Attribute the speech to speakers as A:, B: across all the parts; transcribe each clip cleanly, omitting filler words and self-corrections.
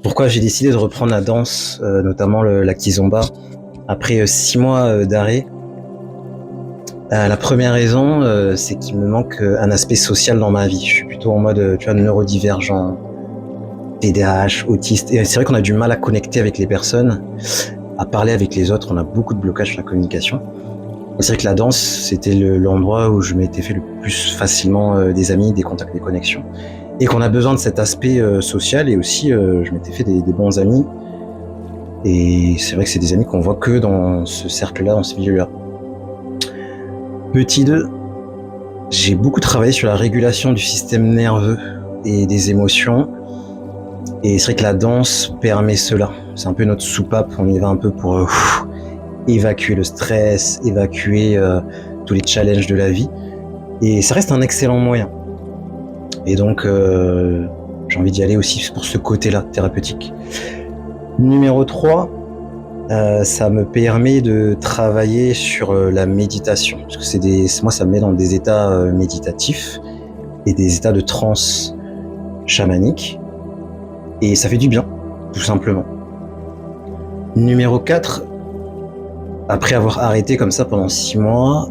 A: Pourquoi j'ai décidé de reprendre la danse, notamment la kizomba, après 6 mois d'arrêt. La première raison, c'est qu'il me manque un aspect social dans ma vie. Je suis plutôt en mode, tu vois, neurodivergent, TDAH, autiste. Et c'est vrai qu'on a du mal à connecter avec les personnes, à parler avec les autres. On a beaucoup de blocages sur la communication. Et c'est vrai que la danse, c'était l'endroit où je m'étais fait le plus facilement des amis, des contacts, des connexions. Et qu'on a besoin de cet aspect social. Et aussi, je m'étais fait des bons amis. Et c'est vrai que c'est des amis qu'on voit que dans ce cercle-là, dans ce milieu-là. Petit 2, j'ai beaucoup travaillé sur la régulation du système nerveux et des émotions. Et c'est vrai que la danse permet cela. C'est un peu notre soupape, on y va un peu pour évacuer le stress, évacuer tous les challenges de la vie. Et ça reste un excellent moyen. Et donc, j'ai envie d'y aller aussi pour ce côté-là, thérapeutique. Numéro 3, ça me permet de travailler sur la méditation. Parce que moi, ça me met dans des états méditatifs et des états de transe chamanique. Et ça fait du bien, tout simplement. Numéro 4, après avoir arrêté comme ça pendant 6 mois,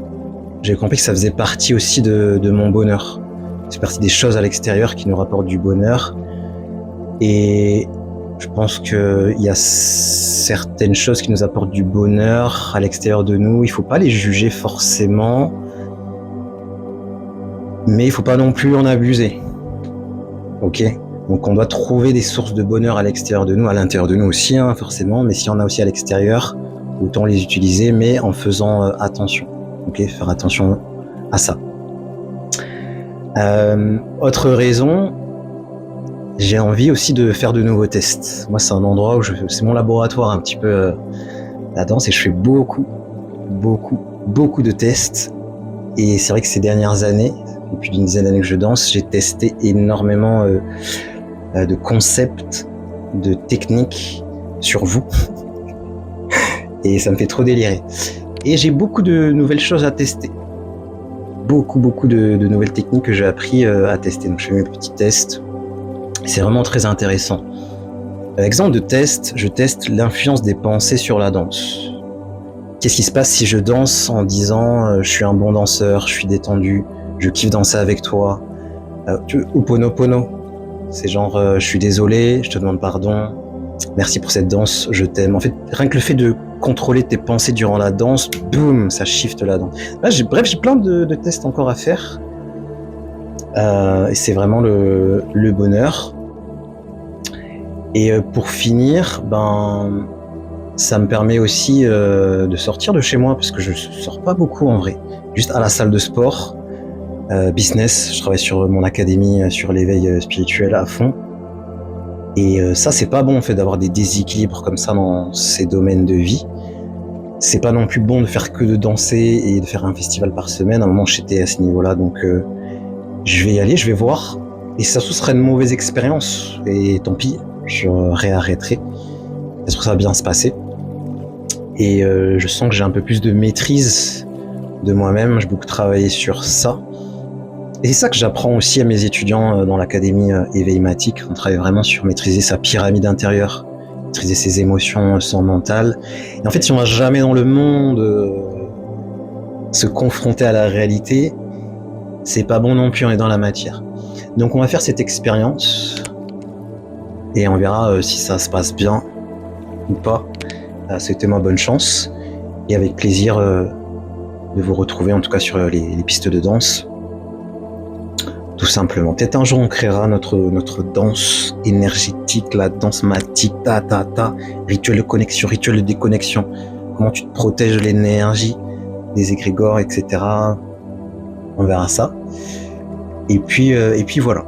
A: j'ai compris que ça faisait partie aussi de mon bonheur. C'est partie des choses à l'extérieur qui nous rapportent du bonheur. Et je pense qu'il y a certaines choses qui nous apportent du bonheur à l'extérieur de nous. Il faut pas les juger forcément, mais il faut pas non plus en abuser. Ok ? Donc on doit trouver des sources de bonheur à l'extérieur de nous, à l'intérieur de nous aussi, hein, forcément, mais s'il y en a aussi à l'extérieur, autant les utiliser, mais en faisant attention. Ok ? Faire attention à ça. Autre raison, j'ai envie aussi de faire de nouveaux tests. Moi, c'est un endroit où c'est mon laboratoire un petit peu la danse, et je fais beaucoup de tests. Et c'est vrai que ces dernières années, depuis une dizaine d'années que je danse, j'ai testé énormément de concepts, de techniques sur vous. Et ça me fait trop délirer. Et j'ai beaucoup de nouvelles choses à tester. Beaucoup de nouvelles techniques que j'ai appris à tester. Donc je fais mes petits tests. C'est vraiment très intéressant. Exemple de test, je teste l'influence des pensées sur la danse. Qu'est-ce qui se passe si je danse en disant je suis un bon danseur, je suis détendu, je kiffe danser avec toi. Ho'oponopono, c'est genre je suis désolé, je te demande pardon, merci pour cette danse, je t'aime. En fait, rien que le fait de contrôler tes pensées durant la danse, boum, ça shift la danse. Là, j'ai plein de tests encore à faire. Et c'est vraiment le bonheur. Et pour finir, ça me permet aussi de sortir de chez moi, parce que je sors pas beaucoup en vrai. Juste à la salle de sport, business, je travaille sur mon académie, sur l'éveil spirituel à fond. Et ça, c'est pas bon en fait d'avoir des déséquilibres comme ça dans ces domaines de vie. C'est pas non plus bon de faire que de danser et de faire un festival par semaine. À un moment, j'étais à ce niveau-là, donc je vais y aller, je vais voir. Et ça, ce serait une mauvaise expérience. Et tant pis, je réarrêterai. Peut-être que ça va bien se passer. Et je sens que j'ai un peu plus de maîtrise de moi-même. J'ai beaucoup travaillé sur ça. Et c'est ça que j'apprends aussi à mes étudiants dans l'académie Éveilmatique. On travaille vraiment sur maîtriser sa pyramide intérieure, maîtriser ses émotions, son mental. Et en fait, si on va jamais dans le monde se confronter à la réalité, c'est pas bon non plus, on est dans la matière. Donc on va faire cette expérience et on verra si ça se passe bien ou pas. Souhaitez-moi bonne chance et avec plaisir de vous retrouver en tout cas sur les pistes de danse. Tout simplement. Peut-être un jour on créera notre danse énergétique, la danse matique, rituel de connexion, rituel de déconnexion. Comment tu te protèges de l'énergie, des égrégores, etc. On verra ça. Et puis voilà.